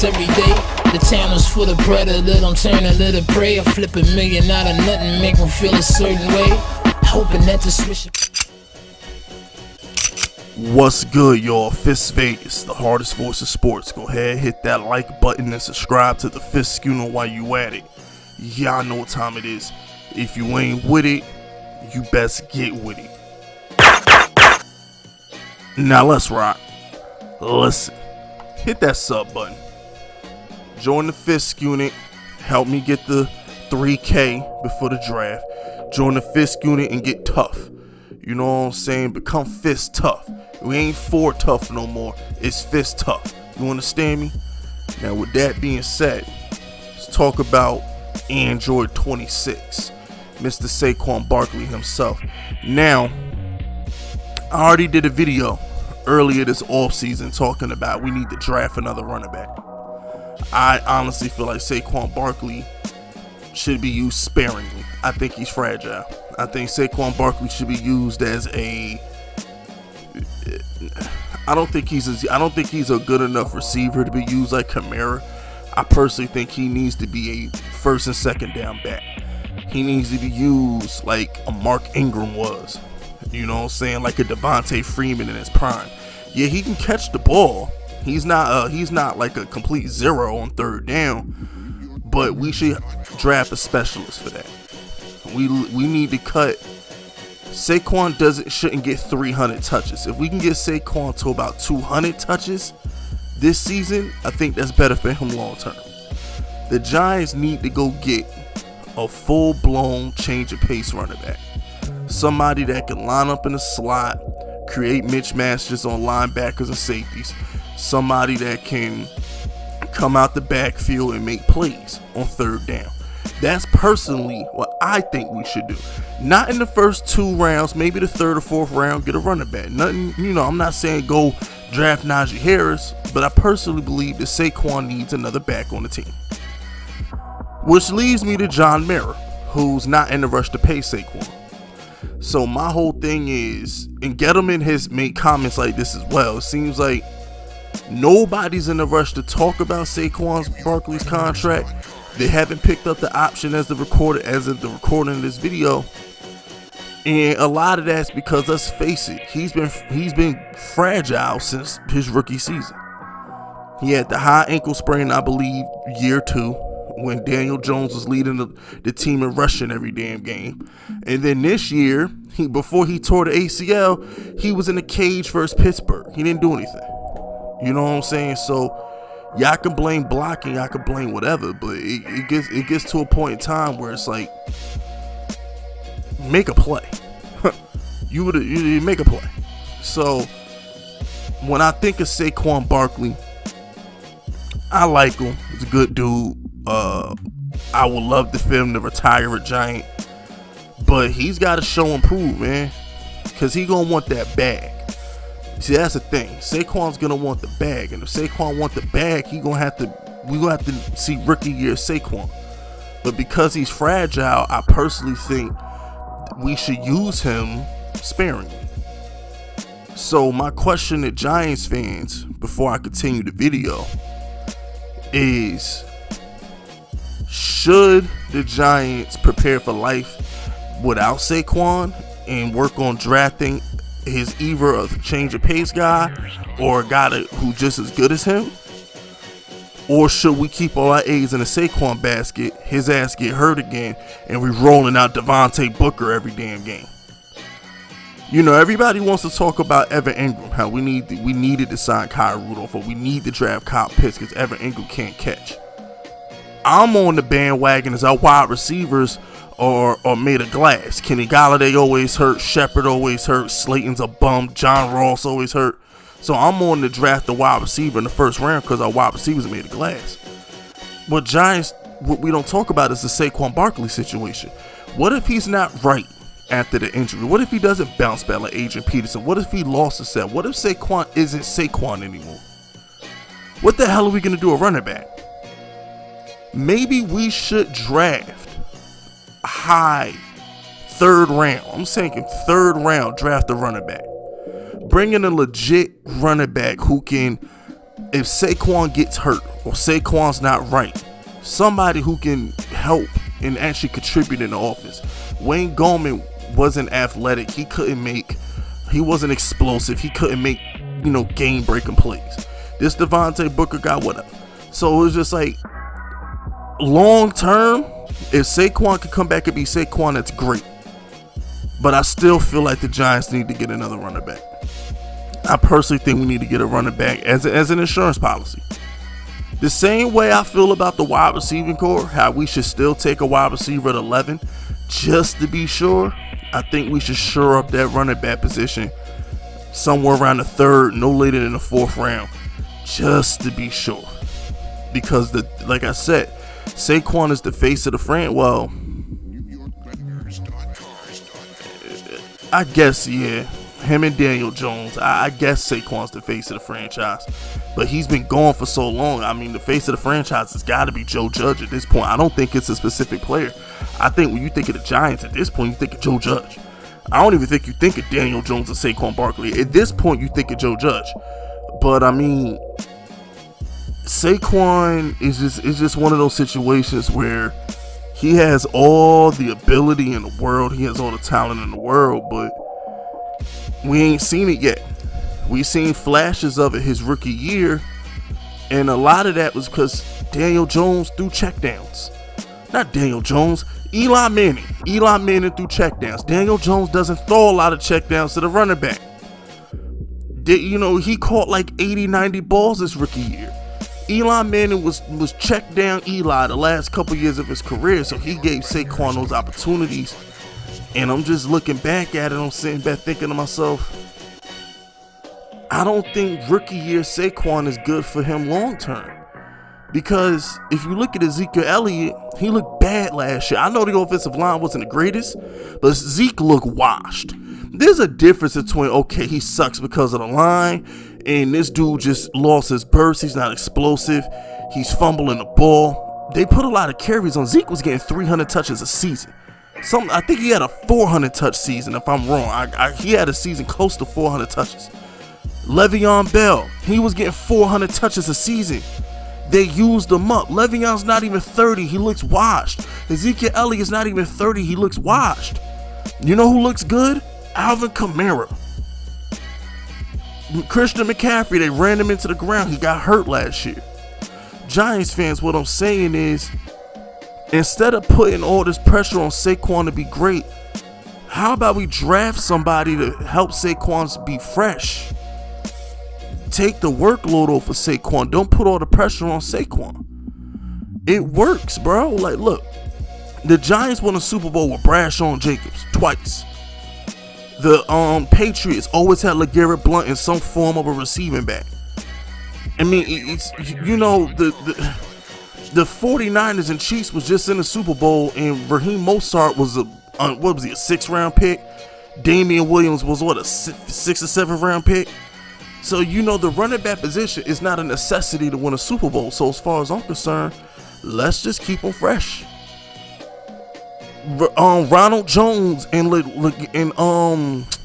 every day. The town is full of predator, don't turn a little prey. I flip $1 million out of nothing, make them feel a certain way. Hoping that the switch. What's good, y'all? FISK Vegas, the hardest voice of sports. Go ahead, hit that like button and subscribe to the FISK while you at it. Y'all know what time it is. If you ain't with it, you best get with it. Now let's rock. Listen, hit that sub button. Join the FISK unit. Help me get the 3K before the draft. Join the FISK unit and get tough. You know what I'm saying? Become FISK tough. We ain't for tough no more. It's FISK tough. You understand me? Now with that being said, let's talk about Android 26. Mr. Saquon Barkley himself. Now, I already did a video earlier this offseason talking about we need to draft another running back. I honestly feel like Saquon Barkley should be used sparingly. I think he's fragile. I think Saquon Barkley should be used as a. I don't think he's a good enough receiver to be used like Kamara. I personally think he needs to be a first and second down back. He needs to be used like a Mark Ingram was. You know what I'm saying? Like a Devontae Freeman in his prime. Yeah, he can catch the ball. He's not like a complete zero on third down. But we should draft a specialist for that. We need to cut. Saquon shouldn't get 300 touches. If we can get Saquon to about 200 touches this season, I think that's better for him long term. The Giants need to go get a full-blown change of pace running back. Somebody that can line up in the slot, create mismatches on linebackers and safeties. Somebody that can come out the backfield and make plays on third down. That's personally what I think we should do. Not in the first 2 rounds, maybe the 3rd or 4th round, get a running back. Nothing, I'm not saying go draft Najee Harris, but I personally believe that Saquon needs another back on the team. Which leads me to John Mara, who's not in the rush to pay Saquon. So my whole thing is, and Gettleman has made comments like this as well. It seems like nobody's in the rush to talk about Saquon Barkley's contract. They haven't picked up the option as of the recording of this video. And a lot of that's because, let's face it, he's been fragile since his rookie season. He had the high ankle sprain, I believe, year 2, when Daniel Jones was leading the team in rushing every damn game. And then this year, before he tore the ACL, he was in a cage versus Pittsburgh. He didn't do anything. You know what I'm saying? So y'all can blame blocking, y'all can blame whatever, but it gets to a point in time where it's like, make a play. you make a play. So when I think of Saquon Barkley, I like him. He's a good dude. I would love for him to retire a Giant, but he's got to show and prove, man, because he gonna want that bag. See, that's the thing. Saquon's gonna want the bag, and if Saquon want the bag, we gonna have to see rookie year Saquon. But because he's fragile, I personally think we should use him sparingly. So my question to Giants fans, before I continue the video, is: should the Giants prepare for life without Saquon and work on drafting his either a change of pace guy or a guy who's just as good as him? Or should we keep all our eggs in the Saquon basket, his ass get hurt again, and we rolling out Devontae Booker every damn game? Everybody wants to talk about Evan Ingram, how we needed to sign Kyle Rudolph, or we need to draft Kyle Pitts because Evan Ingram can't catch. I'm on the bandwagon as our wide receivers are made of glass. Kenny Golladay always hurt. Shepard always hurt. Slayton's a bum. John Ross always hurt. So I'm on to draft the wide receiver in the first round because our wide receivers are made of glass. What we don't talk about is the Saquon Barkley situation. What if he's not right after the injury? What if he doesn't bounce back like Adrian Peterson? What if he lost his set? What if Saquon isn't Saquon anymore? What the hell are we going to do a running back? Maybe we should draft high 3rd round. I'm saying 3rd round, draft a running back. Bring in a legit running back who can if Saquon gets hurt or Saquon's not right, somebody who can help and actually contribute in the offense. Wayne Gallman wasn't athletic. He wasn't explosive. He couldn't make, game-breaking plays. This Devontae Booker got whatever. So it was just like, long term, if Saquon could come back and be Saquon, that's great. But I still feel like the Giants need to get another running back. I personally think we need to get a running back as an insurance policy. The same way I feel about the wide receiving core, how we should still take a wide receiver at 11 just to be sure. I think we should shore up that running back position somewhere around the third, no later than the fourth round, just to be sure. Because like I said, Saquon is the face of the franchise. Well, I guess, yeah. Him and Daniel Jones. I guess Saquon's the face of the franchise. But he's been gone for so long. I mean, the face of the franchise has got to be Joe Judge at this point. I don't think it's a specific player. I think when you think of the Giants at this point, you think of Joe Judge. I don't even think you think of Daniel Jones or Saquon Barkley. At this point, you think of Joe Judge. But, I mean, Saquon is just one of those situations where he has all the ability in the world. He has all the talent in the world, but we ain't seen it yet. We seen flashes of it his rookie year, and a lot of that was because Daniel Jones threw checkdowns. Not Daniel Jones, Eli Manning. Eli Manning threw checkdowns. Daniel Jones doesn't throw a lot of checkdowns to the running back. He caught like 80, 90 balls this rookie year. Eli Manning was checked down Eli the last couple years of his career, so he gave Saquon those opportunities. And I'm just looking back at it, I'm sitting back thinking to myself, I don't think rookie year Saquon is good for him long term. Because if you look at Ezekiel Elliott, he looked bad last year. I know the offensive line wasn't the greatest, but Zeke looked washed. There's a difference between, okay, he sucks because of the line, and this dude just lost his burst. He's not explosive. He's fumbling the ball. They put a lot of carries on. Zeke was getting 300 touches a season. I think he had a 400 touch season, if I'm wrong. He had a season close to 400 touches. Le'Veon Bell, he was getting 400 touches a season. They used him up. Le'Veon's not even 30. He looks washed. Ezekiel Elliott's not even 30. He looks washed. You know who looks good? Alvin Kamara. Christian McCaffrey, they ran him into the ground. He got hurt last year. Giants fans, what I'm saying is, instead of putting all this pressure on Saquon to be great, how about we draft somebody to help Saquon be fresh? Take the workload off of Saquon. Don't put all the pressure on Saquon. It works, bro. Like, look, the Giants won a Super Bowl with Brashawn Jacobs twice. The Patriots always had LeGarrette Blount in some form of a receiving back. I mean, it's, the 49ers and Chiefs was just in the Super Bowl, and Raheem Mostert was a 6th round pick. Damian Williams was a 6th or 7th round pick. So the running back position is not a necessity to win a Super Bowl. So as far as I'm concerned, let's just keep them fresh. Ronald Jones and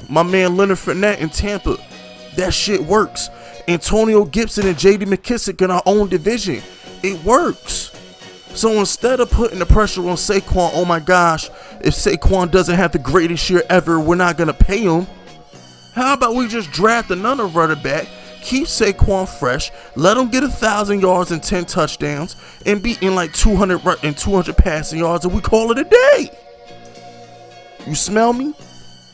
my man Leonard Fournette in Tampa, that shit works. Antonio Gibson and J.D. McKissick in our own division, it works. So instead of putting the pressure on Saquon, oh my gosh, if Saquon doesn't have the greatest year ever, we're not gonna pay him. How about we just draft another running back, keep Saquon fresh, let him get 1,000 yards and 10 touchdowns, and be in like 200 passing yards, and we call it a day. You smell me?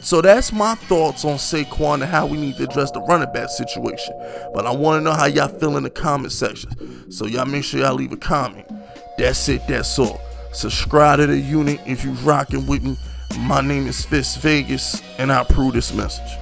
So that's my thoughts on Saquon and how we need to address the running back situation. But I want to know how y'all feel in the comment section. So y'all make sure y'all leave a comment. That's it, that's all. Subscribe to the unit if you rocking with me. My name is FISK Vegas, and I approve this message.